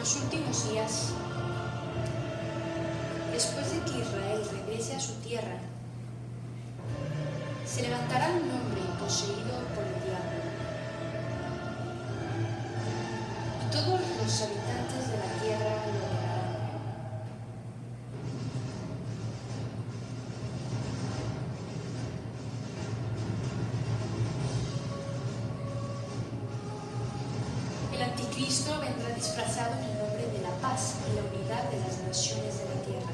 los últimos días, después de que Israel regrese a su tierra, se levantará un hombre poseído por el diablo. Y todos los habitantes de la tierra lo adorarán. El anticristo vendrá disfrazado en el nombre de la paz y la unidad de las naciones de la tierra.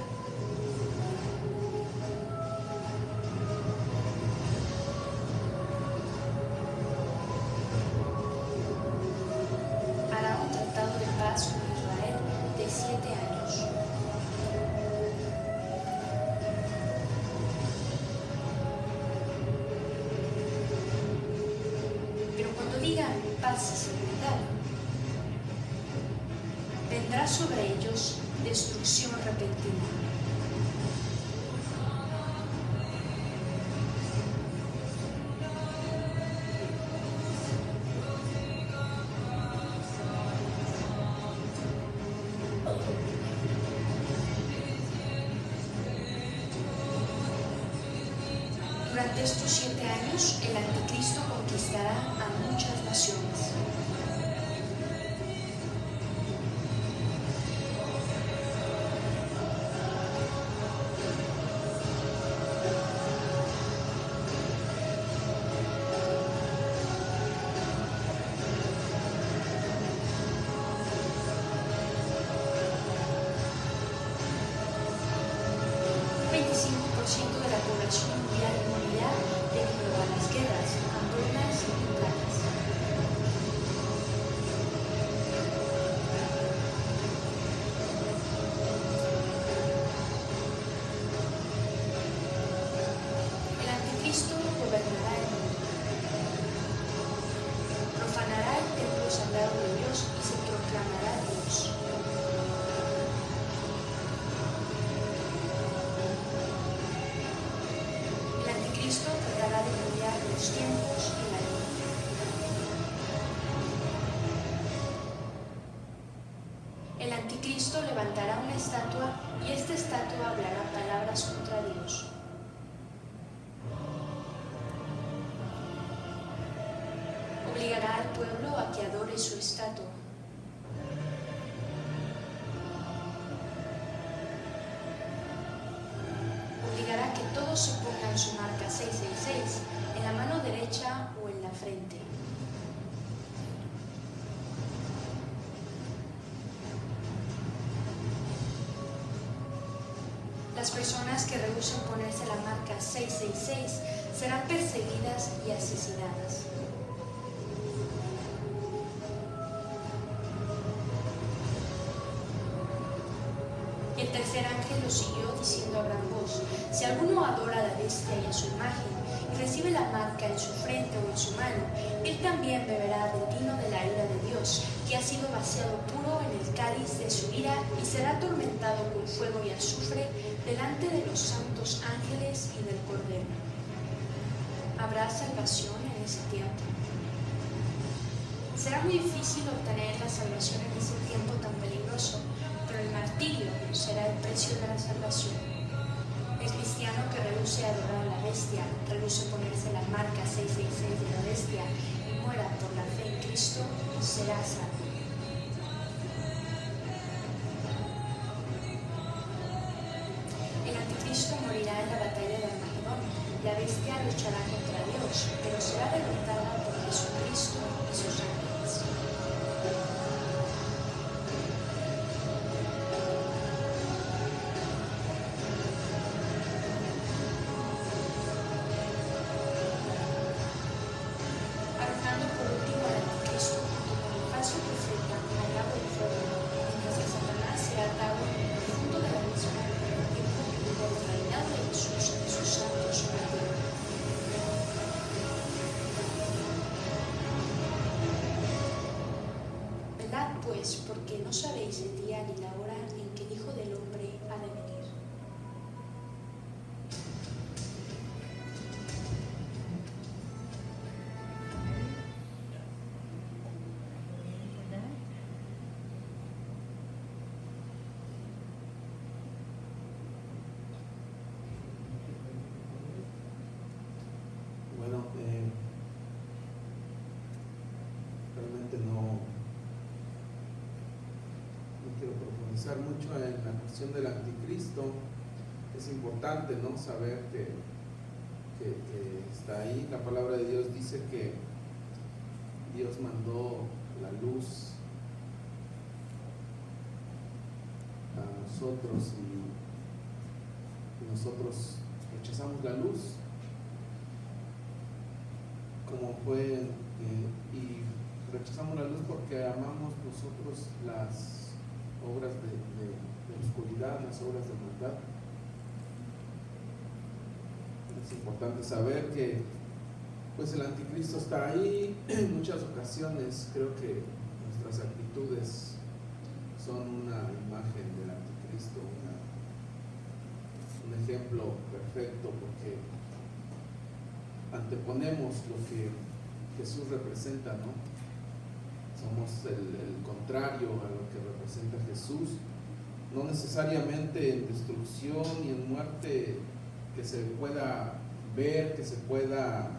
Hará un tratado de paz con Israel de 7 años. Pero cuando digan paz y seguridad, vendrá sobre ellos destrucción repentina. Durante estos 7 años, el anticristo conquistará a muchas naciones. Un 25% de la población mundial morirá debido a las guerras, hambrunas y plagas. El anticristo gobernará el mundo, profanará el templo sagrado de Dios y se proclamará Dios. El anticristo tratará de cambiar los tiempos y la ley. El anticristo levantará una estatua y esta estatua hablará palabras contra Dios. Obligará al pueblo a que adore su estatua. Obligará a que todos se pongan su marca 666 en la mano derecha o en la frente. Las personas que rehúsen ponerse la marca 666 serán perseguidas y asesinadas. El tercer ángel lo siguió diciendo a gran voz: si alguno adora a la bestia y a su imagen y recibe la marca en su frente o en su mano, él también beberá del vino de la ira de Dios, que ha sido vaciado puro en el cáliz de su ira, y será atormentado con fuego y azufre delante de los santos ángeles y del Cordero. ¿Habrá salvación en ese tiempo? Será muy difícil obtener la salvación en ese tiempo tan peligroso, pero el martirio será el precio de la salvación. El cristiano que rehúse adorar a la bestia, rehúse ponerse la marca 666 de la bestia y muera por la fe en Cristo, será salvo. El anticristo morirá en la batalla de Armagedón. La bestia luchará contra Dios, pero será derrotada por Jesucristo y sus ángeles. Arrojando por último al anticristo junto con el falso profeta al lago del fuego, mientras que Satanás será atado en el fondo de la misma, el tiempo que dura el reinado de Jesús y sus santos sobre la tierra. Velad pues, porque no sabéis el día ni la hora en que el Hijo del Hombre ha de venir. cuestión del anticristo, es importante, ¿no?, saber que está ahí. La palabra de Dios dice que Dios mandó la luz a nosotros y nosotros rechazamos la luz, como fue, y rechazamos la luz porque amamos nosotros las obras de oscuridad, las obras de maldad. Es importante saber que pues el anticristo está ahí. En muchas ocasiones creo que nuestras actitudes son una imagen del anticristo, un ejemplo perfecto, porque anteponemos lo que Jesús representa, ¿no? Somos el contrario a lo que representa Jesús, no necesariamente en destrucción y en muerte que se pueda ver, que se pueda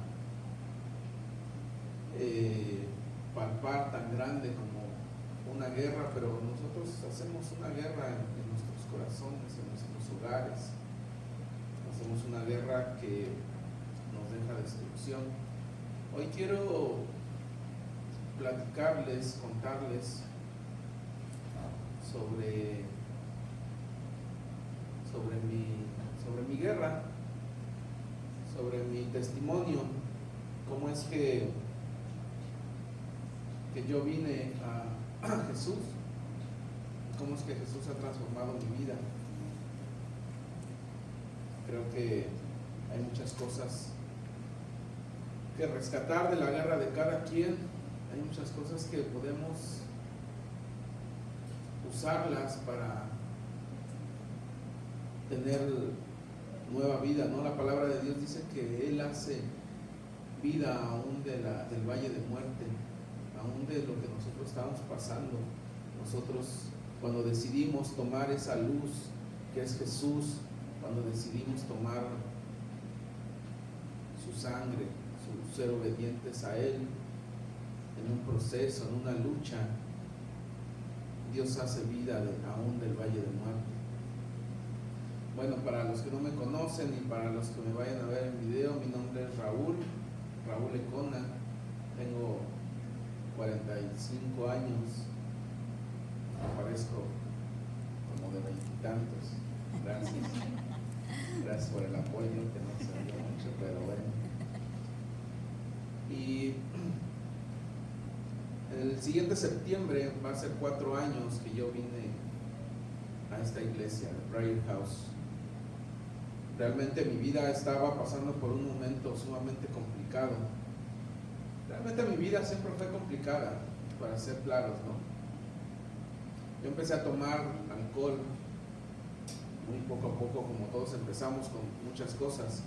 palpar tan grande como una guerra, pero nosotros hacemos una guerra en nuestros corazones, en nuestros hogares. Hacemos una guerra que nos deja destrucción. Hoy quiero platicarles, contarles sobre mi guerra, sobre mi testimonio, cómo es que yo vine a Jesús, cómo es que Jesús ha transformado mi vida. Creo que hay muchas cosas que rescatar de la guerra de cada quien. Hay muchas cosas que podemos usarlas para tener nueva vida, ¿no? La palabra de Dios dice que Él hace vida aún del valle de muerte, aún de lo que nosotros estamos pasando. Nosotros, cuando decidimos tomar esa luz que es Jesús, cuando decidimos tomar su sangre, ser obedientes a Él en un proceso, en una lucha, Dios hace vida aún del valle de muerte. Bueno, para los que no me conocen y para los que me vayan a ver en video, mi nombre es Raúl Lecona, tengo 45 años, parezco como de 20 y tantos. Gracias por el apoyo, que no se vio mucho, pero bueno. Y el siguiente septiembre va a ser 4 años que yo vine a esta iglesia, Briar House. Realmente mi vida estaba pasando por un momento sumamente complicado. Realmente mi vida siempre fue complicada, para ser claros, ¿no? Yo empecé a tomar alcohol muy poco a poco, como todos empezamos con muchas cosas.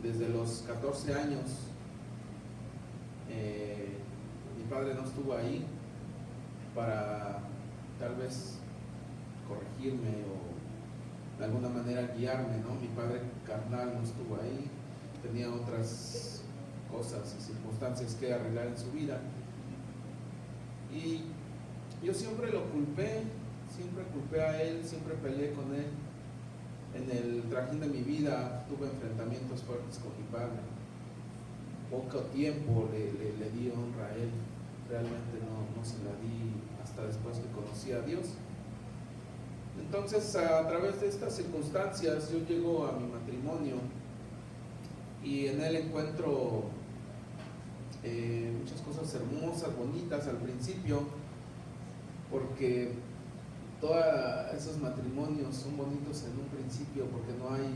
Desde los 14 años, mi padre no estuvo ahí para tal vez corregirme o de alguna manera guiarme, ¿no? Mi padre carnal no estuvo ahí, tenía otras cosas y circunstancias que arreglar en su vida, y yo siempre lo culpé, siempre culpé a él, siempre peleé con él. En el trajín de mi vida tuve enfrentamientos fuertes con mi padre. Poco tiempo le di honra a él, realmente no se la di hasta después que conocí a Dios. Entonces, a través de estas circunstancias, yo llego a mi matrimonio y en él encuentro muchas cosas hermosas, bonitas al principio, porque todos esos matrimonios son bonitos en un principio, porque no hay,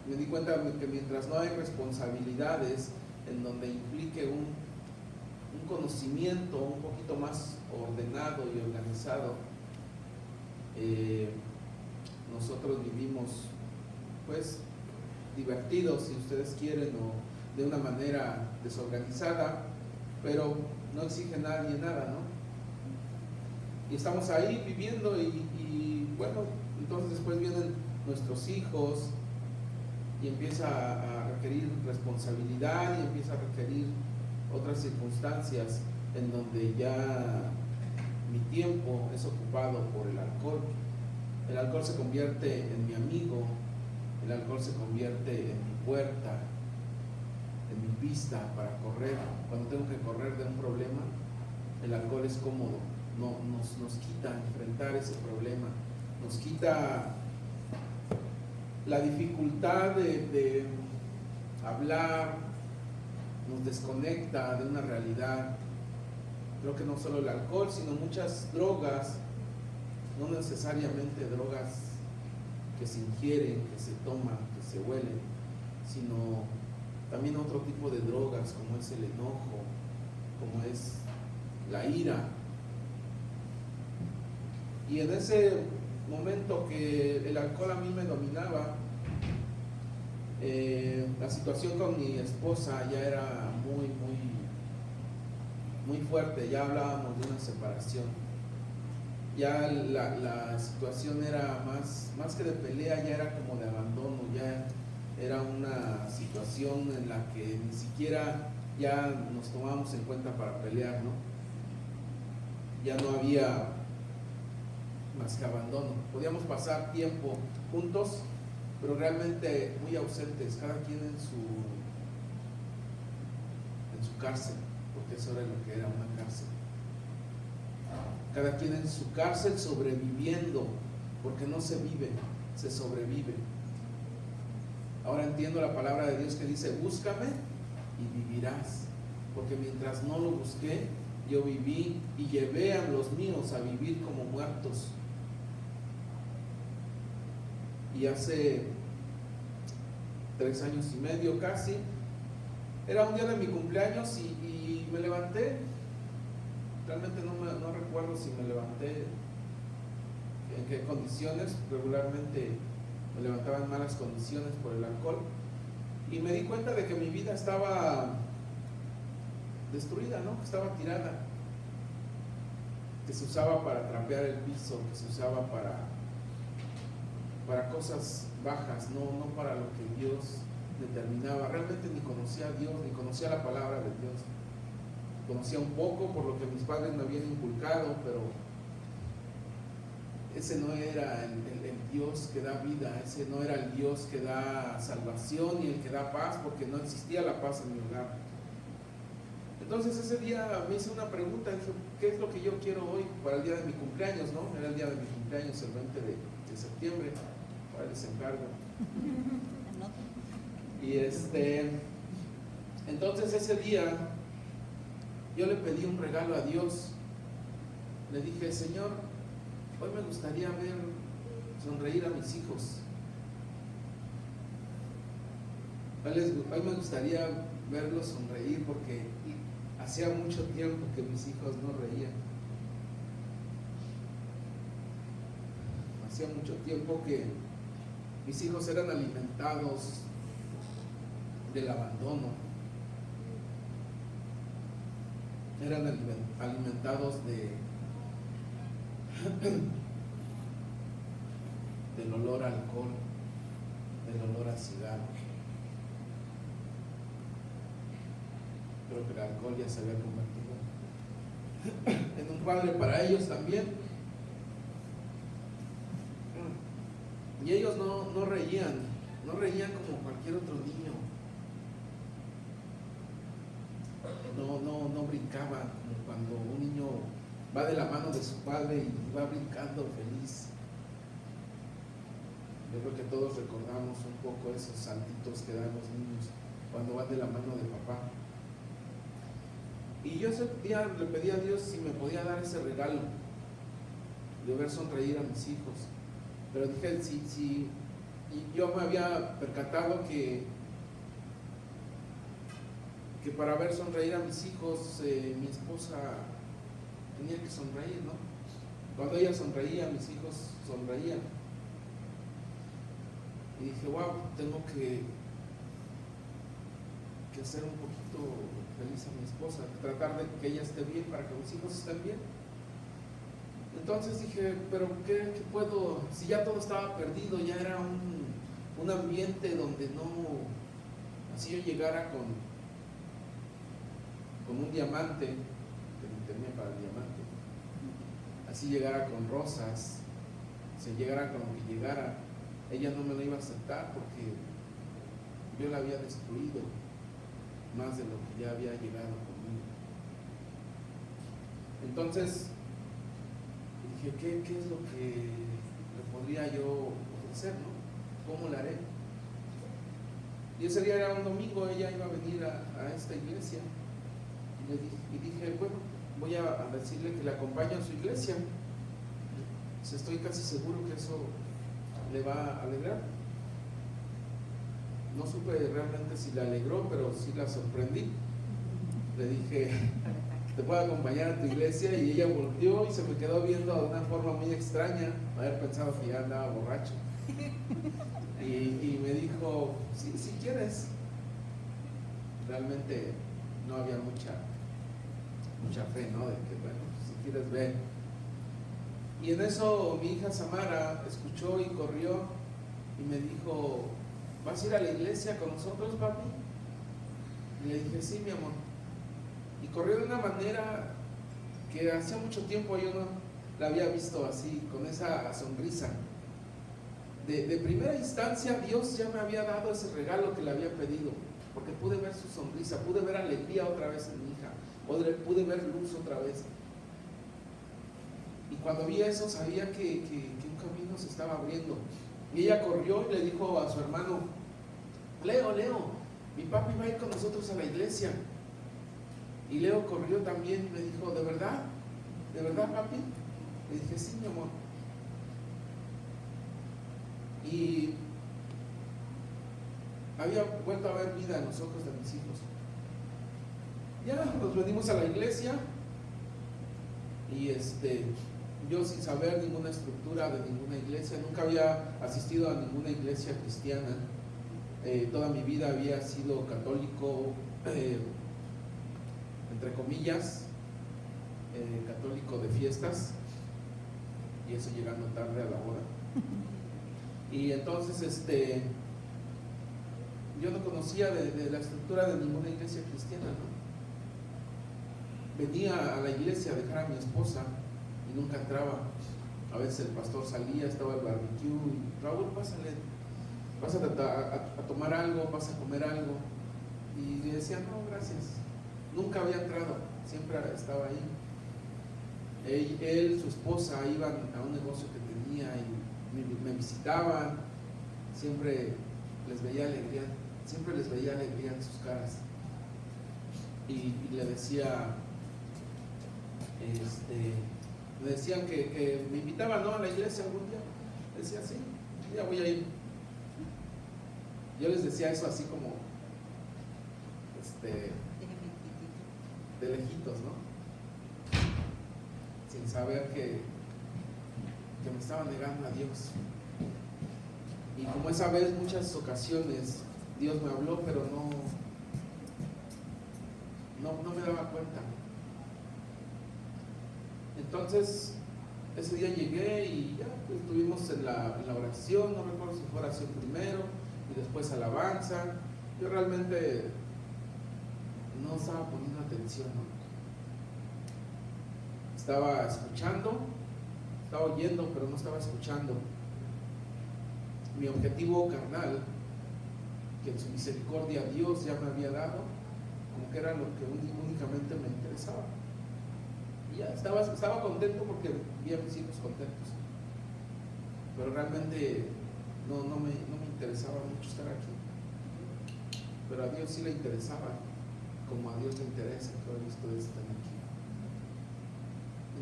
me di cuenta que mientras no hay responsabilidades en donde implique un conocimiento un poquito más ordenado y organizado, nosotros vivimos pues divertidos, si ustedes quieren, o de una manera desorganizada, pero no exige nadie nada, ¿no? Y estamos ahí viviendo y bueno, entonces después vienen nuestros hijos y empieza a requerir responsabilidad y empieza a requerir otras circunstancias en donde ya mi tiempo es ocupado por el alcohol. El alcohol se convierte en mi amigo, el alcohol se convierte en mi puerta, en mi pista para correr. Cuando tengo que correr de un problema, el alcohol es cómodo, nos quita enfrentar ese problema, nos quita la dificultad de hablar, nos desconecta de una realidad. Creo que no solo el alcohol, sino muchas drogas, no necesariamente drogas que se ingieren, que se toman, que se huelen, sino también otro tipo de drogas como es el enojo, como es la ira. Y en ese momento que el alcohol a mí me dominaba, la situación con mi esposa ya era muy fuerte, ya hablábamos de una separación. Ya la situación era más que de pelea, ya era como de abandono, ya era una situación en la que ni siquiera ya nos tomábamos en cuenta para pelear, ¿no? Ya no había más que abandono. Podíamos pasar tiempo juntos, pero realmente muy ausentes, cada quien en su cárcel, porque eso era lo que era una cárcel. Cada quien en su cárcel sobreviviendo, porque no se vive, se sobrevive. Ahora entiendo la palabra de Dios que dice: búscame y vivirás, porque mientras no lo busqué, yo viví y llevé a los míos a vivir como muertos. Y hace 3 años y medio casi, era un día de mi cumpleaños y me levanté. Realmente no recuerdo si me levanté en qué condiciones. Regularmente me levantaba en malas condiciones por el alcohol, y me di cuenta de que mi vida estaba destruida, ¿no? Que estaba tirada, que se usaba para trapear el piso, que se usaba para cosas bajas, no para lo que Dios determinaba. Realmente ni conocía a Dios, ni conocía la palabra de Dios. Conocía un poco por lo que mis padres me habían inculcado, pero ese no era el Dios que da vida, ese no era el Dios que da salvación y el que da paz, porque no existía la paz en mi hogar. Entonces ese día me hice una pregunta, dije: ¿qué es lo que yo quiero hoy para el día de mi cumpleaños? ¿No? Era el día de mi cumpleaños, el 20 de septiembre, para les encargo. Y entonces ese día yo le pedí un regalo a Dios. Le dije: Señor, hoy me gustaría ver sonreír a mis hijos. Hoy me gustaría verlos sonreír, porque hacía mucho tiempo que mis hijos no reían. Hacía mucho tiempo que mis hijos eran alimentados del abandono, eran alimentados del olor a alcohol, del olor a cigarro. Creo que el alcohol ya se había convertido en un padre para ellos también. Y ellos no reían como cualquier otro niño. No brincaban como cuando un niño va de la mano de su padre y va brincando feliz. Yo creo que todos recordamos un poco esos saltitos que dan los niños cuando van de la mano de papá. Y yo ese día le pedí a Dios si me podía dar ese regalo de ver sonreír a mis hijos. Pero dije, si yo me había percatado que para ver sonreír a mis hijos, mi esposa tenía que sonreír, ¿no? Cuando ella sonreía, mis hijos sonreían. Y dije: wow, tengo que hacer un poquito feliz a mi esposa, tratar de que ella esté bien para que mis hijos estén bien. Entonces dije: pero ¿qué puedo? Si ya todo estaba perdido, ya era un ambiente donde no, así yo llegara con un diamante, que ni tenía para el diamante, así llegara con rosas, se llegara con lo que llegara, ella no me lo iba a aceptar porque yo la había destruido más de lo que ya había llegado conmigo. Entonces dije, ¿qué es lo que le podría yo ofrecer, no? ¿Cómo le haré? Y ese día era un domingo, ella iba a venir a esta iglesia y dije, bueno, voy a decirle que le acompañe a su iglesia. Pues estoy casi seguro que eso le va a alegrar. No supe realmente si le alegró, pero sí la sorprendí. Le dije, te puedo acompañar a tu iglesia, y ella volteó y se me quedó viendo de una forma muy extraña, haber pensado que ya andaba borracho. Y me dijo, sí, si quieres. Realmente no había mucha fe, ¿no? De que, bueno, si quieres ver. Y en eso mi hija Samara escuchó y corrió y me dijo, ¿vas a ir a la iglesia con nosotros, papi? Y le dije, sí, mi amor. Y corrió de una manera que hacía mucho tiempo yo no la había visto así, con esa sonrisa. De primera instancia, Dios ya me había dado ese regalo que le había pedido, porque pude ver su sonrisa, pude ver alegría otra vez en mi hija, pude ver luz otra vez. Y cuando vi eso, sabía que un camino se estaba abriendo. Y ella corrió y le dijo a su hermano, Leo, mi papi va a ir con nosotros a la iglesia. Y Leo corrió también y me dijo, ¿de verdad? ¿De verdad, papi? Le dije, sí, mi amor. Y había vuelto a ver vida en los ojos de mis hijos. Ya nos venimos a la iglesia y yo sin saber ninguna estructura de ninguna iglesia, nunca había asistido a ninguna iglesia cristiana. Toda mi vida había sido católico, entre comillas, católico de fiestas, y eso llegando tarde a la hora. Y entonces yo no conocía de la estructura de ninguna iglesia cristiana, ¿no? Venía a la iglesia a dejar a mi esposa y nunca entraba. A veces el pastor salía, estaba el barbecue y Raúl, pásale, vas a tomar algo, vas a comer algo. Y le decía, no, gracias. Nunca había entrado, siempre estaba ahí. Él, su esposa iban a un negocio que tenía y me visitaban. Siempre les veía alegría en sus caras. Y le decía, me decían que me invitaban, ¿no?, a la iglesia algún día. Decía, sí, ya voy a ir. Yo les decía eso así como de lejitos, ¿no? Sin saber que me estaba negando a Dios. Y como esa vez, muchas ocasiones Dios me habló, pero no me daba cuenta. Entonces ese día llegué y ya pues, estuvimos en la oración. No recuerdo si fue oración primero y después alabanza. Yo realmente no estaba poniendo atención, ¿no? Estaba escuchando, estaba oyendo, pero no estaba escuchando. Mi objetivo carnal, que en su misericordia Dios ya me había dado, como que era lo que únicamente me interesaba. Y ya estaba contento porque vi a mis hijos contentos, pero realmente no me interesaba mucho estar aquí. Pero a Dios sí le interesaba, como a Dios le interesa que ustedes estén aquí.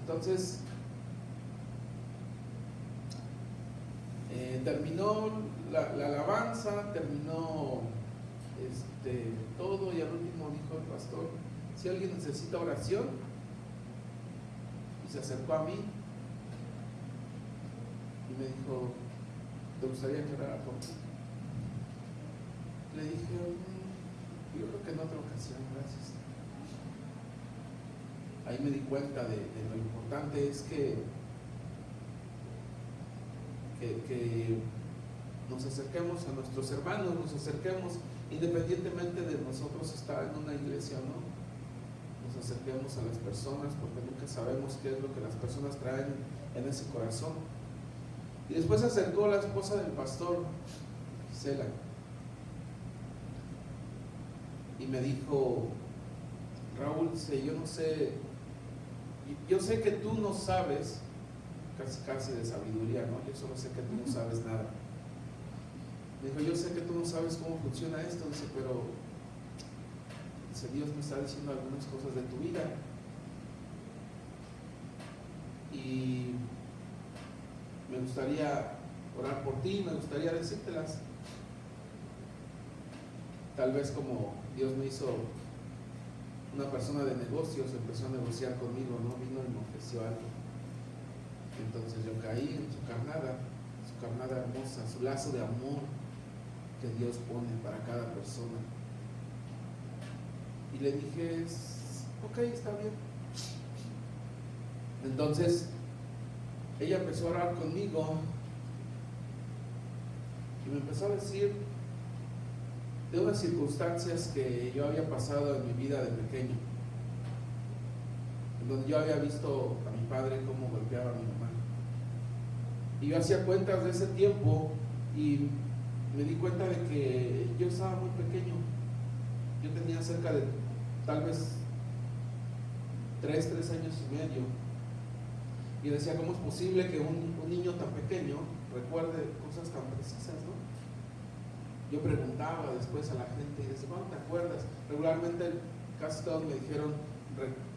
Entonces terminó la alabanza, terminó todo, y al último dijo el pastor, si alguien necesita oración, y se acercó a mí y me dijo, ¿te gustaría que orara por ti? Le dije, yo creo que en otra ocasión, gracias. Ahí me di cuenta de lo importante es que nos acerquemos a nuestros hermanos, nos acerquemos independientemente de nosotros estar en una iglesia o no, nos acerquemos a las personas, porque nunca sabemos qué es lo que las personas traen en ese corazón. Y después se acercó la esposa del pastor, Gisela, y me dijo: Raúl, dice, yo no sé, yo sé que tú no sabes, casi de sabiduría, ¿no? Yo solo sé que tú no sabes nada. Me dijo: yo sé que tú no sabes cómo funciona esto, dice, pero dice, Dios me está diciendo algunas cosas de tu vida y me gustaría orar por ti, me gustaría decírtelas. Tal vez como Dios me hizo una persona de negocios, empezó a negociar conmigo, ¿no? Vino y me ofreció algo. Entonces yo caí en su carnada hermosa, su lazo de amor que Dios pone para cada persona. Y le dije: ok, está bien. Entonces ella empezó a orar conmigo y me empezó a decir de unas circunstancias que yo había pasado en mi vida de pequeño, en donde yo había visto a mi padre cómo golpeaba a mi mamá. Y yo hacía cuentas de ese tiempo y me di cuenta de que yo estaba muy pequeño. Yo tenía cerca de tal vez 3 años y medio. Y decía: ¿cómo es posible que un niño tan pequeño recuerde cosas tan precisas, ¿no? Yo preguntaba después a la gente y decía: ¿cuándo te acuerdas? Regularmente casi todos me dijeron: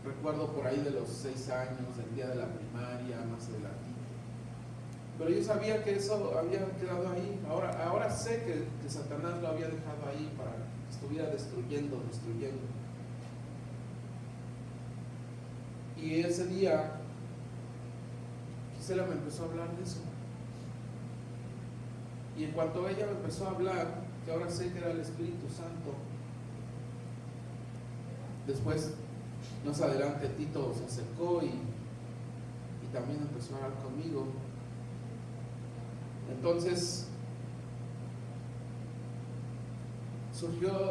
recuerdo por ahí de los 6 años, del día de la primaria, más adelante. Pero yo sabía que eso había quedado ahí. Ahora sé que Satanás lo había dejado ahí para que estuviera destruyendo. Y ese día Gisela me empezó a hablar de eso. Y en cuanto ella me empezó a hablar, que ahora sé que era el Espíritu Santo, después, más adelante, Tito se acercó y también empezó a hablar conmigo. Entonces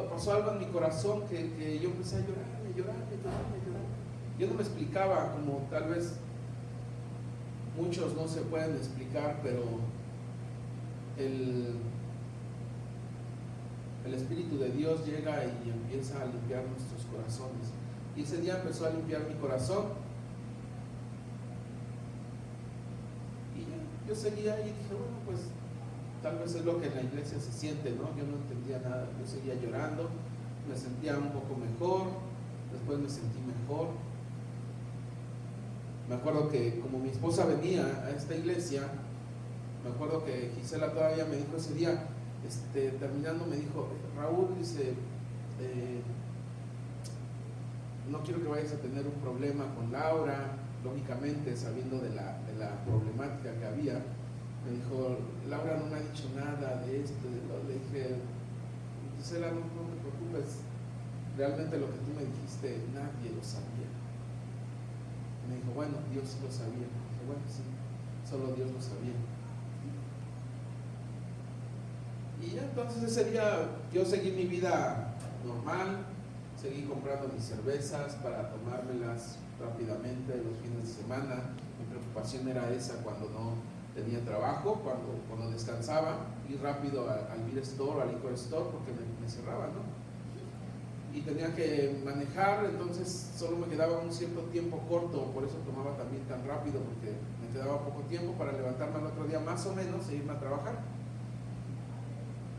pasó algo en mi corazón que yo empecé a llorar. Yo no me explicaba, como tal vez muchos no se pueden explicar, pero el Espíritu de Dios llega y empieza a limpiar nuestros corazones. Y ese día empezó a limpiar mi corazón. Y yo seguía y dije: bueno, pues tal vez es lo que en la iglesia se siente, ¿no? Yo no entendía nada. Yo seguía llorando, me sentía un poco mejor, después me sentí mejor. Me acuerdo que como mi esposa venía a esta iglesia, me acuerdo que Gisela todavía me dijo ese día, terminando, me dijo: Raúl, dice, no quiero que vayas a tener un problema con Laura. Lógicamente, sabiendo de la problemática que había, me dijo: Laura no me ha dicho nada de esto, de lo. Le dije: Gisela, no te preocupes, realmente lo que tú me dijiste nadie lo sabía. Me dijo: bueno, Dios sí lo sabía. Dije: bueno, sí, solo Dios lo sabía. Y ya entonces ese día yo seguí mi vida normal, seguí comprando mis cervezas para tomármelas rápidamente los fines de semana. Mi preocupación era esa cuando no tenía trabajo, cuando descansaba, ir rápido al beer store, al liquor store, porque me cerraban, ¿no? Y tenía que manejar, entonces solo me quedaba un cierto tiempo corto, por eso tomaba también tan rápido, porque me quedaba poco tiempo para levantarme al otro día más o menos e irme a trabajar.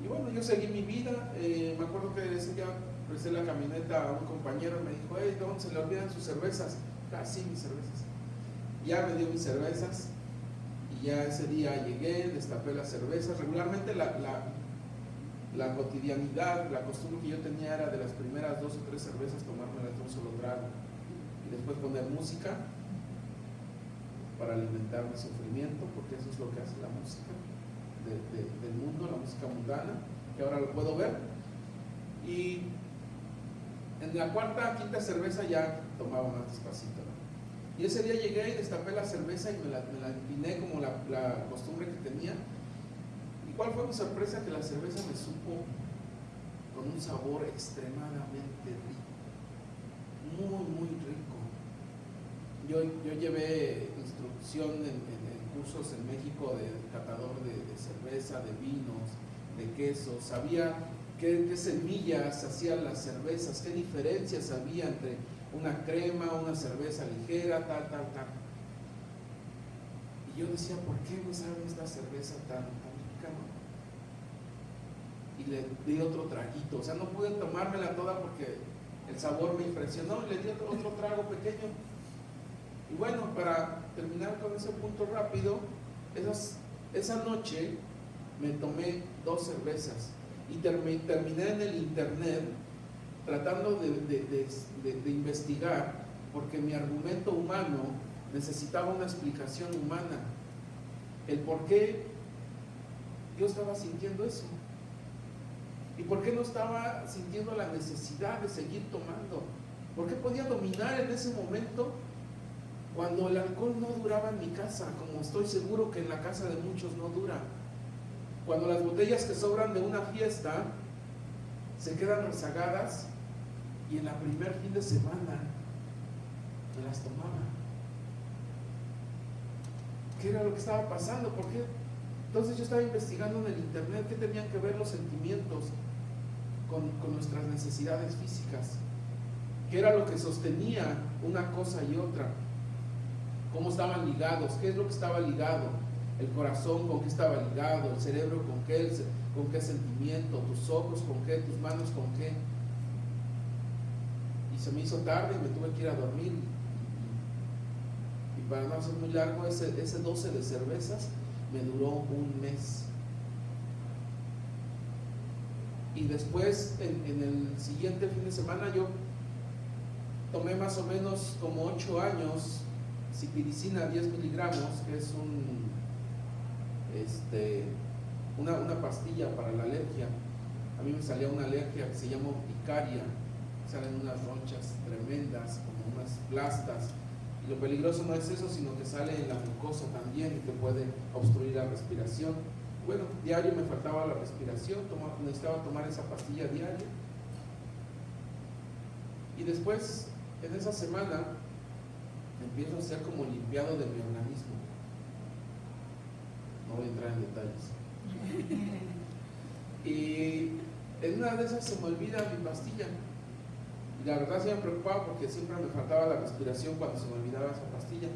Y bueno, yo seguí mi vida. Me acuerdo que ese día presté la camioneta a un compañero y me dijo: hey, ¿dónde se le olvidan sus cervezas? Ah, sí, mis cervezas. Ya me dio mis cervezas y ya ese día llegué, destapé las cervezas. Regularmente la cotidianidad, la costumbre que yo tenía era de las primeras 2 o 3 cervezas tomármelas de un solo trago y después poner música para alimentar mi sufrimiento, porque eso es lo que hace la música del mundo, la música mundana, que ahora lo puedo ver. Y en la 4ª, 5ª cerveza ya tomaba más despacito, ¿no? Y ese día llegué y destapé la cerveza y me la empiné como la costumbre que tenía. ¿Y cuál fue mi sorpresa? Que la cerveza me supo con un sabor extremadamente rico, muy rico. Yo llevé instrucción en cursos en México de catador de cerveza, de vinos, de quesos, sabía qué semillas hacían las cervezas, qué diferencias había entre una crema, una cerveza ligera, tal. Y yo decía, ¿por qué no saben esta cerveza tan rica? Y le di otro traguito, o sea, no pude tomármela toda porque el sabor me impresionó, y le di otro trago pequeño. Y bueno, para terminar con ese punto rápido, esa noche me tomé 2 cervezas y terminé en el internet tratando de investigar, porque mi argumento humano necesitaba una explicación humana, el por qué yo estaba sintiendo eso y por qué no estaba sintiendo la necesidad de seguir tomando, por qué podía dominar en ese momento cuando el alcohol no duraba en mi casa, como estoy seguro que en la casa de muchos no dura. Cuando las botellas que sobran de una fiesta se quedan rezagadas y en la primer fin de semana me las tomaba. ¿Qué era lo que estaba pasando? ¿Por qué? Entonces yo estaba investigando en el internet qué tenían que ver los sentimientos con nuestras necesidades físicas, qué era lo que sostenía una cosa y otra, cómo estaban ligados, qué es lo que estaba ligado, el corazón con qué estaba ligado, el cerebro con qué sentimiento, tus ojos con qué, tus manos con qué. Y se me hizo tarde y me tuve que ir a dormir. Y para no hacer muy largo, ese 12 de cervezas me duró un mes. Y después, en el siguiente fin de semana, yo tomé más o menos como 8 años cipiricina 10 miligramos, que es una pastilla para la alergia. A mí me salía una alergia que se llama urticaria, salen unas ronchas tremendas, como unas plastas, y lo peligroso no es eso, sino que sale en la mucosa también y te puede obstruir la respiración. Bueno, diario me faltaba la respiración, necesitaba tomar esa pastilla diario, y después en esa semana empiezo a ser como limpiado de mi organismo. No voy a entrar en detalles. Y en una de esas se me olvida mi pastilla. Y la verdad sí me preocupaba porque siempre me faltaba la respiración cuando se me olvidaba esa pastilla.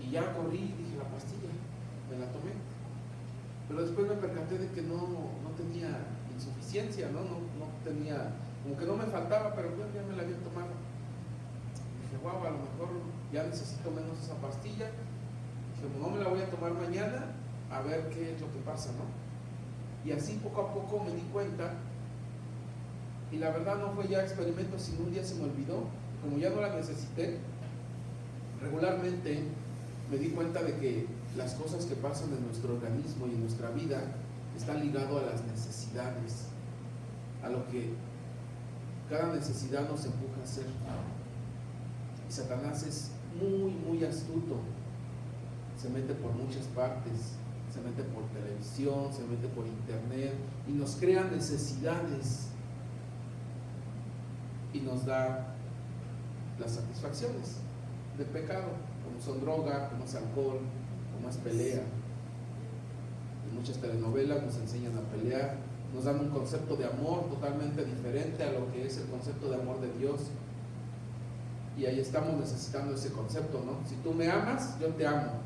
Y ya corrí y dije, la pastilla, me la tomé. Pero después me percaté de que no tenía insuficiencia, no tenía, como que no me faltaba, pero bueno, ya me la había tomado. Dije, wow, a lo mejor ya necesito menos esa pastilla. Dije, no me la voy a tomar mañana, a ver qué es lo que pasa, ¿no? Y así poco a poco me di cuenta, y la verdad no fue ya experimento, sino un día se me olvidó, como ya no la necesité, regularmente me di cuenta de que las cosas que pasan en nuestro organismo y en nuestra vida están ligadas a las necesidades, a lo que cada necesidad nos empuja a hacer. Y Satanás es muy astuto, se mete por muchas partes, se mete por televisión, se mete por internet y nos crea necesidades y nos da las satisfacciones del pecado, como son droga, como es alcohol, como es pelea. En muchas telenovelas nos enseñan a pelear, nos dan un concepto de amor totalmente diferente a lo que es el concepto de amor de Dios, y ahí estamos necesitando ese concepto, ¿no? Si tú me amas, yo te amo.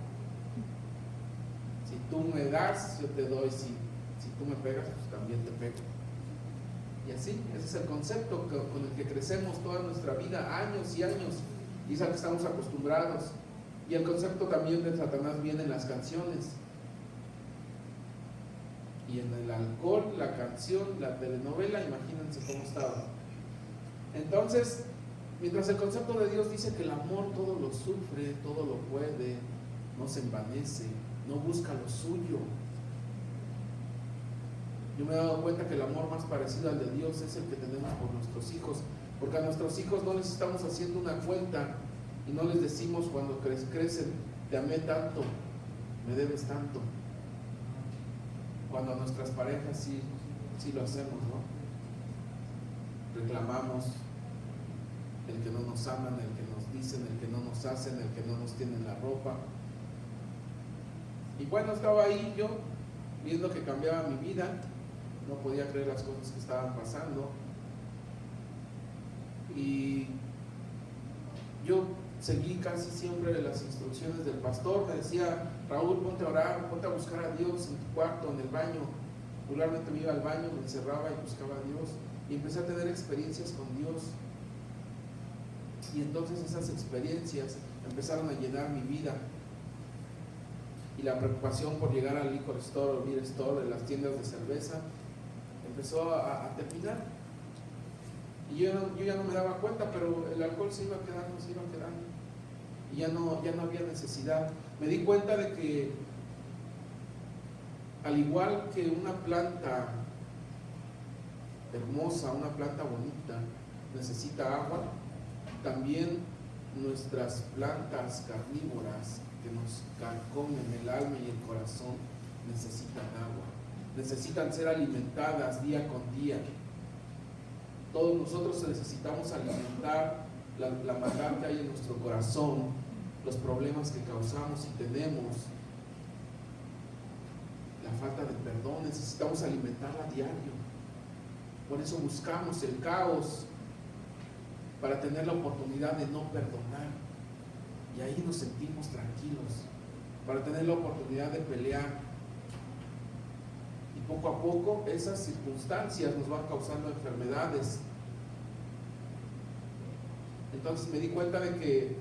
Si tú me das, yo te doy. Si tú me pegas, pues también te pego. Y así, ese es el concepto con el que crecemos toda nuestra vida, años y años, y es al que estamos acostumbrados. Y el concepto también de Satanás viene en las canciones, y en el alcohol, la canción, la telenovela, imagínense cómo estaba. Entonces, mientras el concepto de Dios dice que el amor todo lo sufre, todo lo puede, no se envanece, no busca lo suyo. Yo me he dado cuenta que el amor más parecido al de Dios es el que tenemos por nuestros hijos, porque a nuestros hijos no les estamos haciendo una cuenta y no les decimos cuando crecen, te amé tanto, me debes tanto. Cuando a nuestras parejas sí lo hacemos, ¿no? Reclamamos el que no nos aman, el que nos dicen, el que no nos hacen, el que no nos tienen la ropa. Y bueno, estaba ahí yo, viendo que cambiaba mi vida, no podía creer las cosas que estaban pasando. Y yo seguí casi siempre las instrucciones del pastor. Me decía: Raúl, ponte a orar, ponte a buscar a Dios en tu cuarto, en el baño. Regularmente me iba al baño, me encerraba y buscaba a Dios, y empecé a tener experiencias con Dios. Y entonces esas experiencias empezaron a llenar mi vida, y la preocupación por llegar al liquor store o beer store, de las tiendas de cerveza, empezó a terminar. Y yo ya no me daba cuenta, pero el alcohol se iba quedando, y ya no había necesidad. Me di cuenta de que, al igual que una planta hermosa, una planta bonita necesita agua, también nuestras plantas carnívoras que nos carcomen el alma y el corazón necesitan agua, necesitan ser alimentadas día con día. Todos nosotros necesitamos alimentar la maldad que hay en nuestro corazón, los problemas que causamos y tenemos, la falta de perdón. Necesitamos alimentarla a diario. Por eso buscamos el caos, para tener la oportunidad de no perdonar, y ahí nos sentimos tranquilos, para tener la oportunidad de pelear. Y poco a poco esas circunstancias nos van causando enfermedades. Entonces me di cuenta de que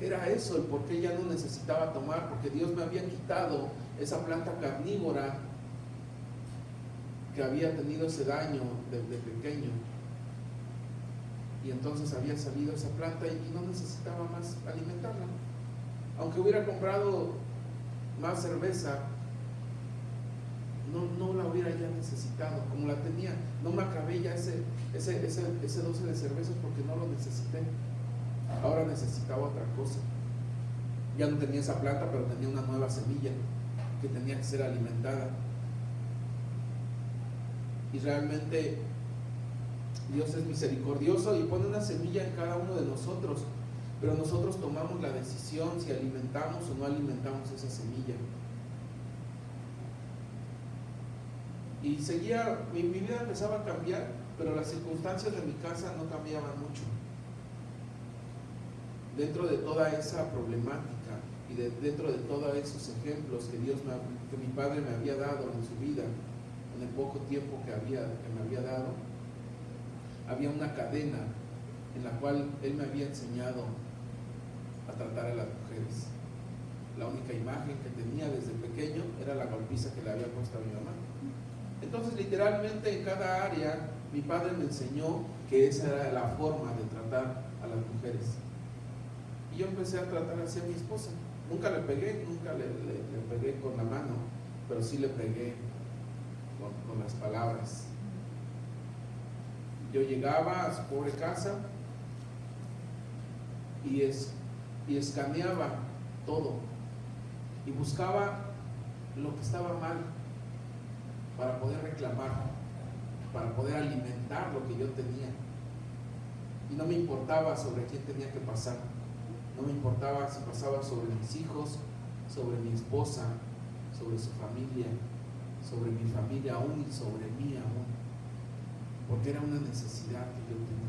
era eso, el por qué ya no necesitaba tomar, porque Dios me había quitado esa planta carnívora que había tenido ese daño de pequeño. Y entonces había salido esa planta y no necesitaba más alimentarla. Aunque hubiera comprado más cerveza, no la hubiera ya necesitado. Como la tenía, no me acabé ya ese 12 de cervezas porque no lo necesité. Ahora necesitaba otra cosa. Ya no tenía esa planta, pero tenía una nueva semilla que tenía que ser alimentada. Y realmente Dios es misericordioso y pone una semilla en cada uno de nosotros, pero nosotros tomamos la decisión si alimentamos o no alimentamos esa semilla. Y seguía, mi vida empezaba a cambiar, pero las circunstancias de mi casa no cambiaban mucho. Dentro de toda esa problemática y dentro de todos esos ejemplos que mi padre me había dado en su vida, en el poco tiempo que me había dado, había una cadena en la cual él me había enseñado a tratar a las mujeres. La única imagen que tenía desde pequeño era la golpiza que le había puesto a mi mamá. Entonces, literalmente en cada área mi padre me enseñó que esa era la forma de tratar a las mujeres. Y yo empecé a tratar así a mi esposa. Nunca le pegué, nunca le pegué con la mano, pero sí le pegué con las palabras. Yo llegaba a su pobre casa y escaneaba todo y buscaba lo que estaba mal para poder reclamar, para poder alimentar lo que yo tenía. Y no me importaba sobre quién tenía que pasar, no me importaba si pasaba sobre mis hijos, sobre mi esposa, sobre su familia, sobre mi familia aún y sobre mí aún, porque era una necesidad que yo tenía.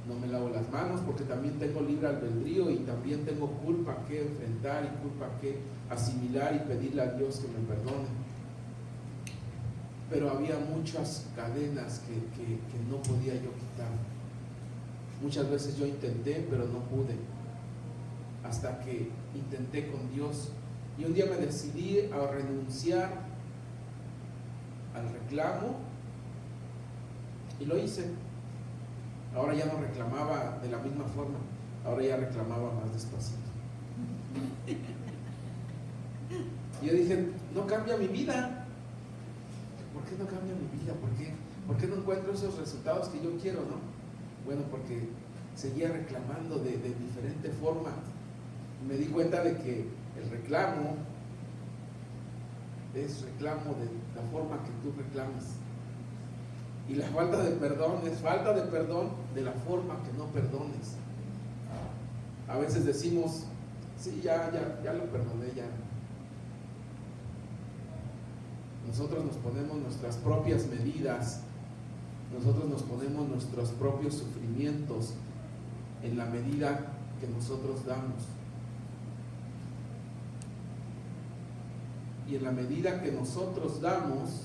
No me lavo las manos porque también tengo libre albedrío y también tengo culpa que enfrentar y culpa que asimilar y pedirle a Dios que me perdone. Pero había muchas cadenas que no podía yo quitar. Muchas veces yo intenté, pero no pude, hasta que intenté con Dios. Y un día me decidí a renunciar al reclamo y lo hice. Ahora ya no reclamaba de la misma forma, ahora ya reclamaba más despacito. Y yo dije, no cambia mi vida. ¿Por qué no cambia mi vida? ¿Por qué no encuentro esos resultados que yo quiero, no? Bueno, porque seguía reclamando de diferente forma. Me di cuenta de que el reclamo es reclamo de la forma que tú reclamas. Y la falta de perdón es falta de perdón de la forma que no perdones. A veces decimos, sí, ya lo perdoné, ya. Nosotros nos ponemos nuestras propias medidas, nosotros nos ponemos nuestros propios sufrimientos en la medida que nosotros damos. Y en la medida que nosotros damos,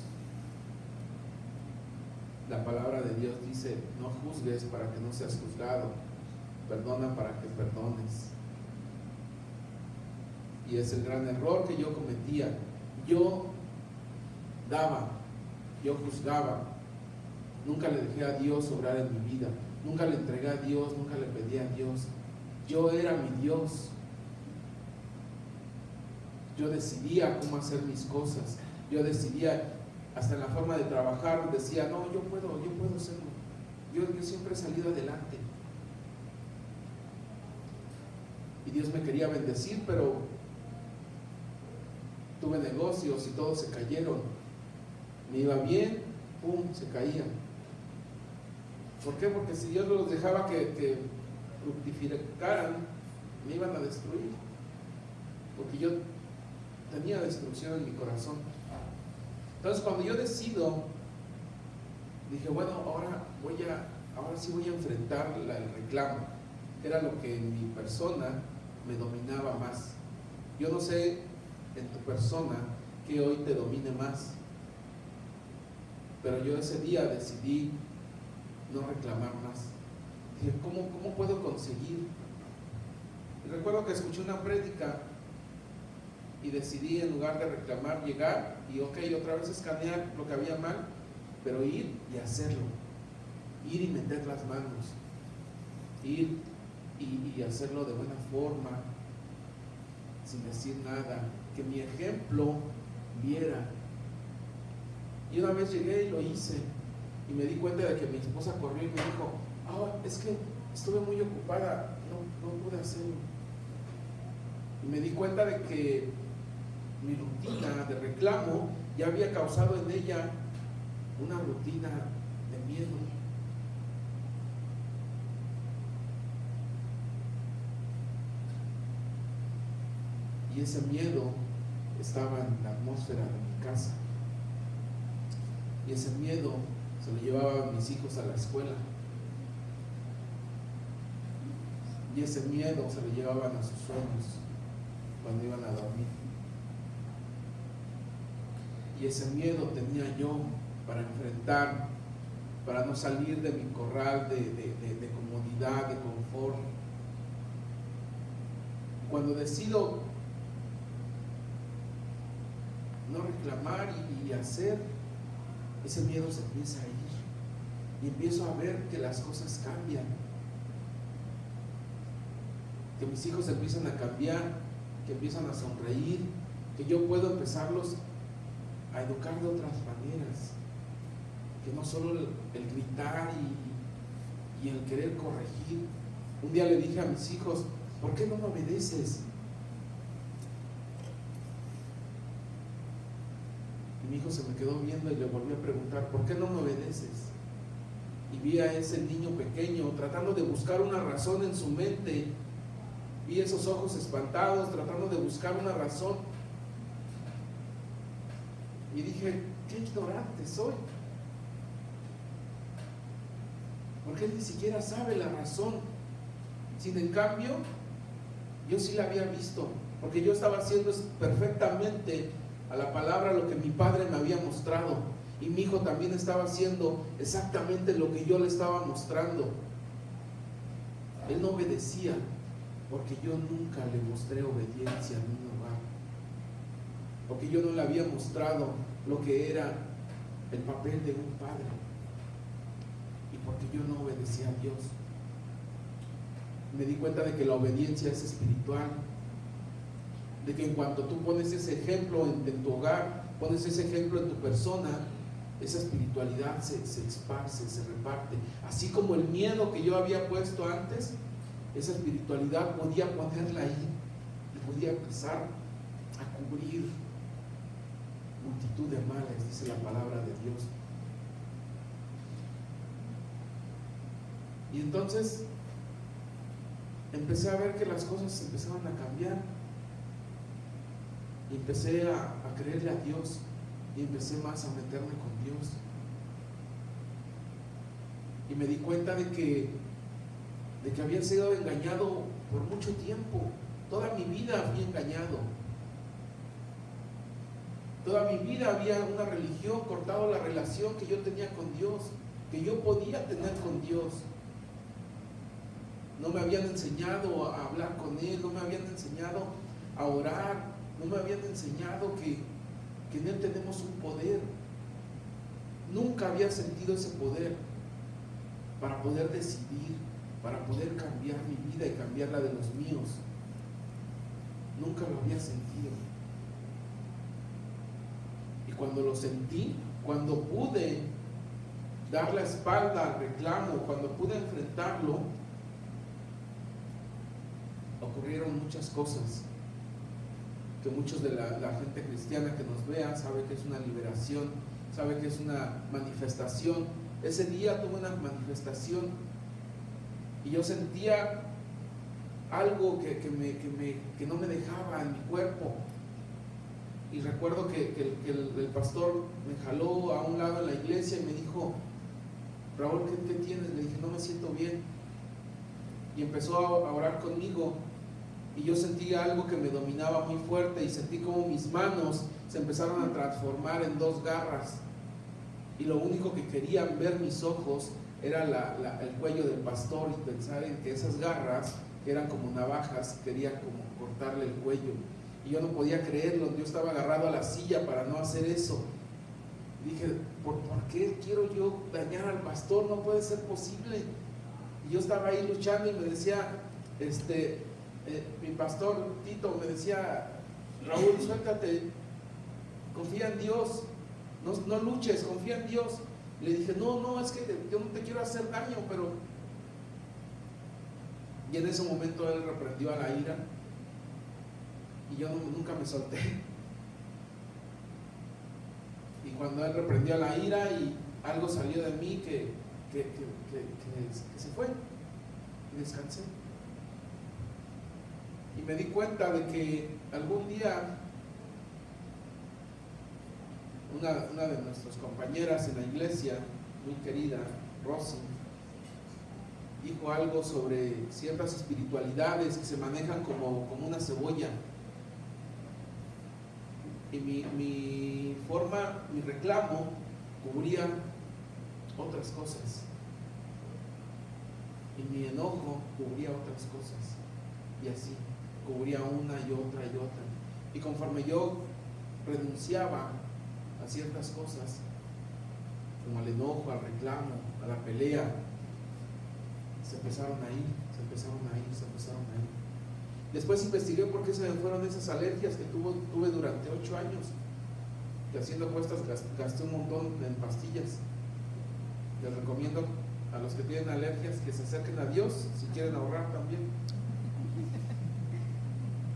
la palabra de Dios dice: no juzgues para que no seas juzgado, perdona para que perdones. Y es el gran error que yo cometía. Yo daba, yo juzgaba, nunca le dejé a Dios obrar en mi vida, nunca le entregué a Dios, nunca le pedí a Dios. Yo era mi Dios. Yo decidía cómo hacer mis cosas, yo decidía, hasta en la forma de trabajar, decía: no, yo puedo hacerlo. Yo siempre he salido adelante. Y Dios me quería bendecir, pero tuve negocios y todos se cayeron. Me iba bien, pum, se caían. ¿Por qué? Porque si Dios los dejaba que fructificaran, me iban a destruir. Porque yo tenía destrucción en mi corazón. Entonces, cuando yo decido, dije: bueno, ahora sí voy a enfrentar el reclamo, que era lo que en mi persona me dominaba más. Yo no sé en tu persona que hoy te domine más, pero yo ese día decidí no reclamar más. Dije: ¿cómo puedo conseguir? Y recuerdo que escuché una prédica y decidí, en lugar de reclamar, llegar y otra vez escanear lo que había mal, pero ir y hacerlo, ir y meter las manos, ir y hacerlo de buena forma, sin decir nada, que mi ejemplo viera. Y una vez llegué y lo hice, y me di cuenta de que mi esposa corrió y me dijo: es que estuve muy ocupada, no pude hacerlo. Y me di cuenta de que mi rutina de reclamo ya había causado en ella una rutina de miedo. Y ese miedo estaba en la atmósfera de mi casa. Y ese miedo se lo llevaban mis hijos a la escuela. Y ese miedo se lo llevaban a sus sueños cuando iban a dormir. Y ese miedo tenía yo para enfrentar, para no salir de mi corral de comodidad, de confort. Cuando decido no reclamar y hacer, ese miedo se empieza a ir y empiezo a ver que las cosas cambian, que mis hijos empiezan a cambiar, que empiezan a sonreír, que yo puedo empezarlos a educar de otras maneras, que no solo el gritar y el querer corregir. Un día le dije a mis hijos: ¿por qué no me obedeces? Y mi hijo se me quedó viendo y le volví a preguntar: ¿por qué no me obedeces? Y vi a ese niño pequeño tratando de buscar una razón en su mente. Vi esos ojos espantados tratando de buscar una razón. Y dije: qué ignorante soy, porque él ni siquiera sabe la razón. Sin en cambio, yo sí la había visto, porque yo estaba haciendo perfectamente a la palabra lo que mi padre me había mostrado, y mi hijo también estaba haciendo exactamente lo que yo le estaba mostrando. Él no obedecía porque yo nunca le mostré obediencia en un hogar, porque yo no le había mostrado lo que era el papel de un padre, y porque yo no obedecía a Dios. Me di cuenta de que la obediencia es espiritual, de que en cuanto tú pones ese ejemplo en tu hogar, pones ese ejemplo en tu persona, esa espiritualidad se esparce, se reparte. Así como el miedo que yo había puesto antes, esa espiritualidad podía ponerla ahí y podía empezar a cubrir multitud de males, dice la palabra de Dios. Y entonces empecé a ver que las cosas empezaban a cambiar. Y empecé a creerle a Dios. Y empecé más a meterme con Dios. Y me di cuenta de que había sido engañado por mucho tiempo. Toda mi vida fui engañado. Toda mi vida había una religión cortado la relación que yo tenía con Dios, que yo podía tener con Dios. No me habían enseñado a hablar con Él, no me habían enseñado a orar, no me habían enseñado que en Él tenemos un poder. Nunca había sentido ese poder para poder decidir, para poder cambiar mi vida y cambiar la de los míos. Nunca lo había sentido. Y cuando lo sentí, cuando pude dar la espalda al reclamo, cuando pude enfrentarlo, ocurrieron muchas cosas que muchos de la gente cristiana que nos vea sabe que es una liberación, sabe que es una manifestación. Ese día tuve una manifestación y yo sentía algo que no me dejaba en mi cuerpo. Y recuerdo que el pastor me jaló a un lado en la iglesia y me dijo: Raúl, ¿qué tienes? Le dije: no me siento bien. Y empezó a orar conmigo y yo sentí algo que me dominaba muy fuerte y sentí como mis manos se empezaron a transformar en dos garras y lo único que querían ver mis ojos era el cuello del pastor, y pensar en que esas garras, que eran como navajas, querían como cortarle el cuello. Y yo no podía creerlo. Yo estaba agarrado a la silla para no hacer eso. Y dije: ¿por qué quiero yo dañar al pastor? No puede ser posible. Y yo estaba ahí luchando y me decía, mi pastor Tito me decía: Raúl, suéltate, confía en Dios, no luches, confía en Dios. Le dije: no, es que yo no te quiero hacer daño, pero... Y en ese momento él reprendió a la ira y yo nunca me solté. Y cuando él reprendió a la ira y algo salió de mí que se fue, y descansé. Y me di cuenta de que algún día una de nuestras compañeras en la iglesia, muy querida, Rosy, dijo algo sobre ciertas espiritualidades que se manejan como una cebolla. Y mi reclamo cubría otras cosas. Y mi enojo cubría otras cosas. Y así, cubría una y otra y otra. Y conforme yo renunciaba a ciertas cosas, como al enojo, al reclamo, a la pelea, se empezaron a ir. Después investigué por qué se me fueron esas alergias que tuve durante 8 años, que haciendo apuestas gasté un montón en pastillas. Les recomiendo a los que tienen alergias que se acerquen a Dios si quieren ahorrar también.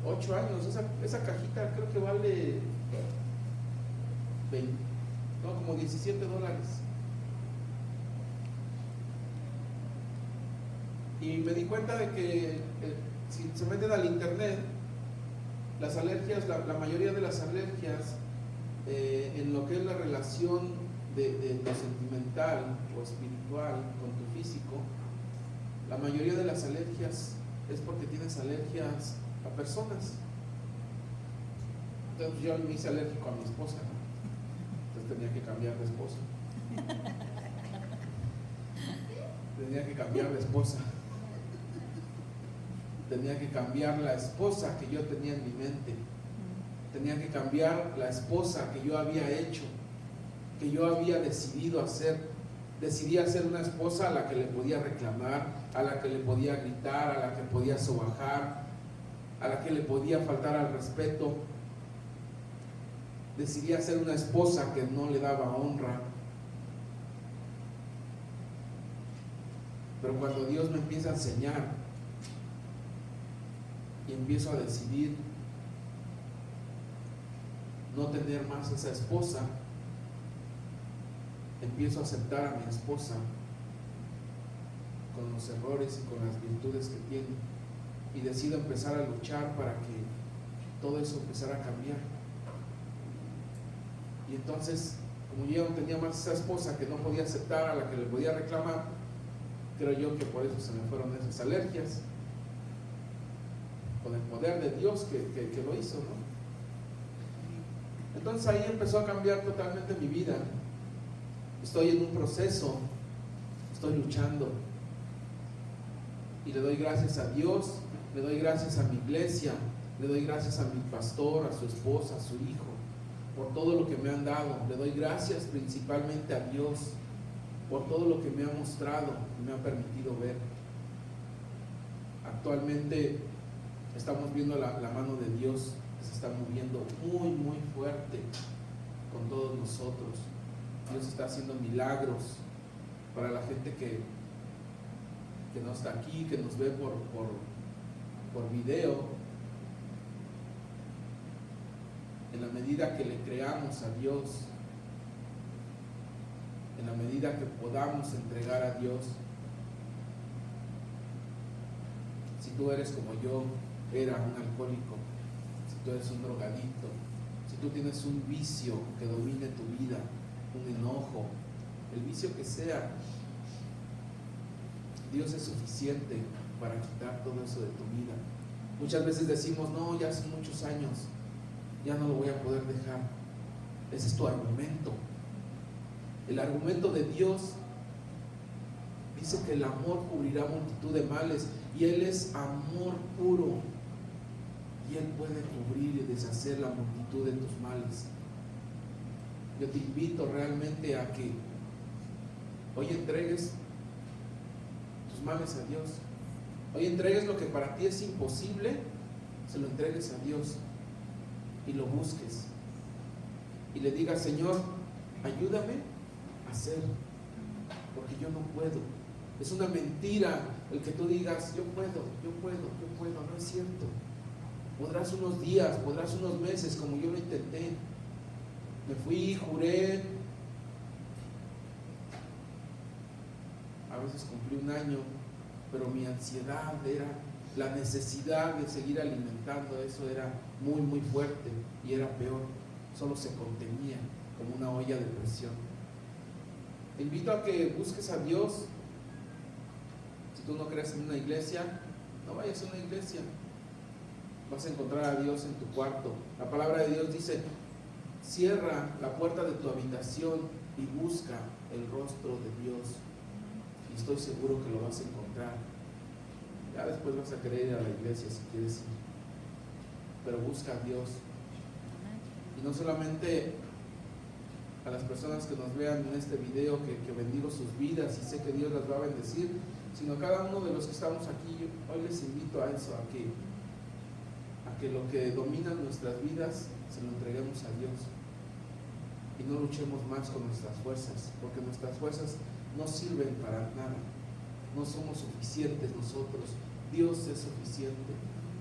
8 años, esa cajita creo que vale como $17. Y me di cuenta de que si se meten al internet, las alergias, la mayoría de las alergias, en lo que es la relación de lo sentimental o espiritual con tu físico, la mayoría de las alergias es porque tienes alergias a personas. Entonces yo me hice alérgico a mi esposa, ¿no? Entonces tenía que cambiar de esposa. Tenía que cambiar la esposa que yo tenía en mi mente. Tenía que cambiar la esposa que yo había hecho, que yo había decidido hacer. Decidí hacer una esposa a la que le podía reclamar, a la que le podía gritar, a la que podía sobajar, a la que le podía faltar al respeto. Decidí hacer una esposa que no le daba honra. Pero cuando Dios me empieza a enseñar y empiezo a decidir no tener más esa esposa, empiezo a aceptar a mi esposa con los errores y con las virtudes que tiene. y decido empezar a luchar para que todo eso empezara a cambiar. Y entonces, como yo no tenía más esa esposa que no podía aceptar, a la que le podía reclamar, creo yo que por eso se me fueron esas alergias, con el poder de Dios que lo hizo, ¿no? Entonces ahí empezó a cambiar totalmente mi vida. Estoy en un proceso, estoy luchando, y le doy gracias a Dios, le doy gracias a mi iglesia, le doy gracias a mi pastor, a su esposa, a su hijo, por todo lo que me han dado. Le doy gracias principalmente a Dios por todo lo que me ha mostrado y me ha permitido ver. Actualmente estamos viendo la mano de Dios que se está moviendo muy, muy fuerte con todos nosotros. Dios está haciendo milagros para la gente que no está aquí, que nos ve por video. En la medida que le creamos a Dios, en la medida que podamos entregar a Dios. Si tú eres como yo era, un alcohólico, si tú eres un drogadicto, si tú tienes un vicio que domine tu vida, un enojo, el vicio que sea, Dios es suficiente para quitar todo eso de tu vida. Muchas veces decimos, no, ya hace muchos años, ya no lo voy a poder dejar. Ese es tu argumento. El argumento de Dios dice que el amor cubrirá multitud de males, y Él es amor puro, y Él puede cubrir y deshacer la multitud de tus males. Yo te invito realmente a que hoy entregues tus males a Dios. Hoy entregues lo que para ti es imposible, se lo entregues a Dios y lo busques y le digas, Señor, ayúdame a hacer, porque yo no puedo. Es una mentira el que tú digas, yo puedo, no es cierto. Podrás unos días, podrás unos meses, como yo lo intenté. Me fui, juré, a veces cumplí un año, pero mi ansiedad era, la necesidad de seguir alimentando eso era muy, muy fuerte, y era peor, solo se contenía como una olla de presión. Te invito a que busques a Dios. Si tú no crees en una iglesia, no vayas a una iglesia. Vas a encontrar a Dios en tu cuarto. La palabra de Dios dice, cierra la puerta de tu habitación y busca el rostro de Dios, y estoy seguro que lo vas a encontrar. Ya después vas a querer ir a la iglesia si quieres ir, pero busca a Dios. Y no solamente a las personas que nos vean en este video, que bendigo sus vidas y sé que Dios las va a bendecir, sino a cada uno de los que estamos aquí. Hoy les invito a eso, a que lo que domina nuestras vidas se lo entreguemos a Dios y no luchemos más con nuestras fuerzas, porque nuestras fuerzas no sirven para nada. No somos suficientes nosotros. Dios es suficiente.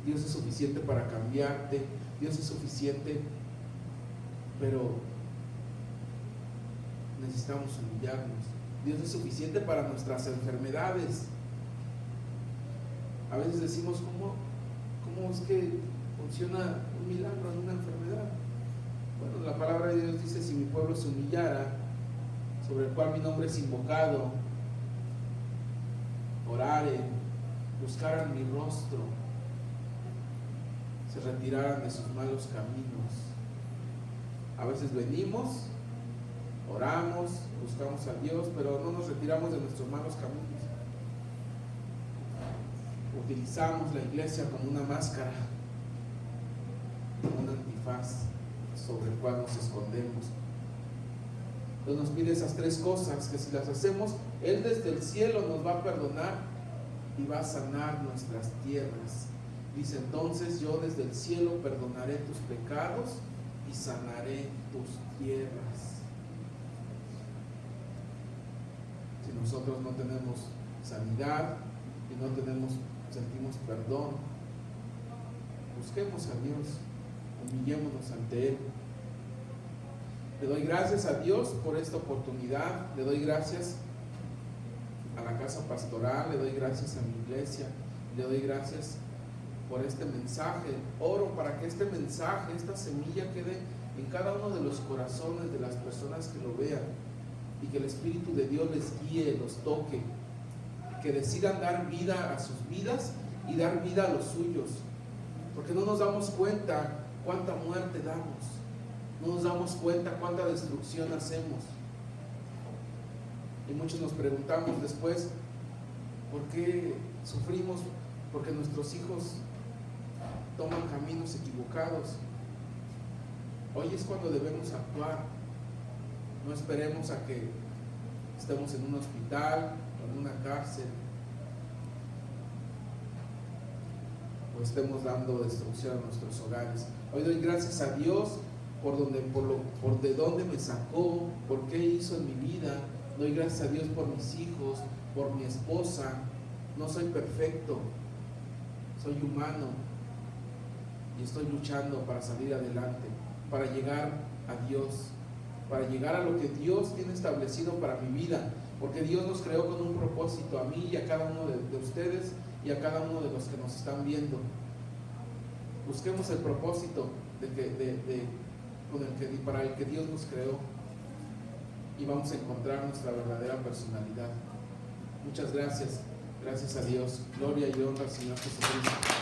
Dios es suficiente para cambiarte. Dios es suficiente, pero necesitamos humillarnos. Dios es suficiente para nuestras enfermedades. A veces decimos, ¿cómo es que funciona un milagro en una enfermedad? Bueno, la palabra de Dios dice, si mi pueblo se humillara, sobre el cual mi nombre es invocado, oraren, buscaran mi rostro, se retiraran de sus malos caminos. A veces venimos, oramos, buscamos a Dios, pero no nos retiramos de nuestros malos caminos. Utilizamos la iglesia como una máscara, como un antifaz sobre el cual nos escondemos. Dios nos pide esas tres cosas, que si las hacemos, Él desde el cielo nos va a perdonar y va a sanar nuestras tierras. Dice, entonces yo desde el cielo perdonaré tus pecados y sanaré tus tierras. Si nosotros no tenemos sanidad y no sentimos perdón, busquemos a Dios, humillémonos ante Él. Le doy gracias a Dios por esta oportunidad, le doy gracias a la casa pastoral, le doy gracias a mi iglesia, le doy gracias por este mensaje. Oro para que este mensaje, esta semilla quede en cada uno de los corazones de las personas que lo vean, y que el Espíritu de Dios les guíe, los toque, que decidan dar vida a sus vidas y dar vida a los suyos, porque no nos damos cuenta cuánta muerte damos, no nos damos cuenta cuánta destrucción hacemos, y muchos nos preguntamos después, ¿por qué sufrimos? Porque nuestros hijos toman caminos equivocados. Hoy es cuando debemos actuar. No esperemos a que estemos en un hospital o en una cárcel, o estemos dando destrucción a nuestros hogares. Hoy doy gracias a Dios por de dónde me sacó, por qué hizo en mi vida. Doy gracias a Dios por mis hijos, por mi esposa. No soy perfecto, soy humano, y estoy luchando para salir adelante, para llegar a Dios, para llegar a lo que Dios tiene establecido para mi vida, porque Dios nos creó con un propósito, a mí y a cada uno de ustedes y a cada uno de los que nos están viendo. Busquemos el propósito para el que Dios nos creó, y vamos a encontrar nuestra verdadera personalidad. Muchas gracias. Gracias a Dios. Gloria y honra al Señor Jesucristo.